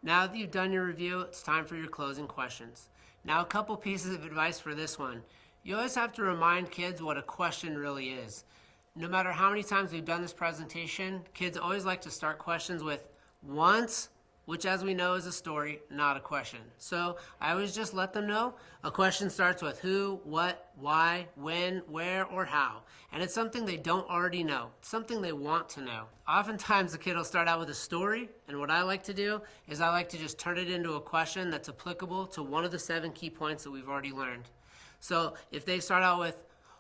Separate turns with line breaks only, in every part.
Now that you've done your review, it's time for your closing questions. Now, a couple pieces of advice for this one. You always have to remind kids what a question really is. No matter how many times we've done this presentation, kids always like to start questions with once, which as we know is a story, not a question. So I always just let them know a question starts with who, what, why, when, where, or how. And it's something they don't already know. It's something they want to know. Oftentimes the kid will start out with a story, and what I like to do is I like to just turn it into a question that's applicable to one of the 7 key points that we've already learned. So if they start out with,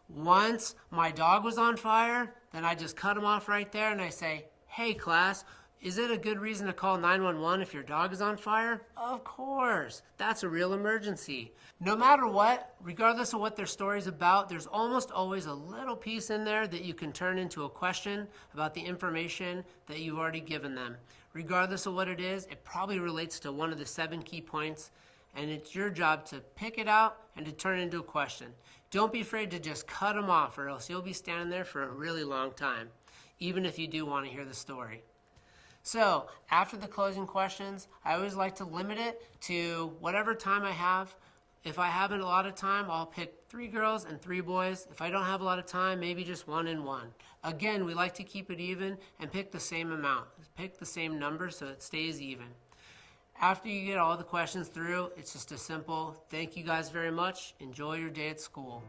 once my dog was on fire, then I just cut them off right there and I say, hey class, is it a good reason to call 911 if your dog is on fire? Of course, that's a real emergency. No matter what, regardless of what their story's about, there's almost always a little piece in there that you can turn into a question about the information that you've already given them. Regardless of what it is, it probably relates to one of the 7 key points, and it's your job to pick it out and to turn it into a question. Don't be afraid to just cut them off, or else you'll be standing there for a really long time, even if you do want to hear the story. So after the closing questions, I always like to limit it to whatever time I have. If I have a lot of time, I'll pick 3 girls and 3 boys. If I don't have a lot of time, maybe just 1 and 1. Again, we like to keep it even and pick the same amount. Pick the same number so it stays even. After you get all the questions through, it's just a simple, thank you guys very much. Enjoy your day at school.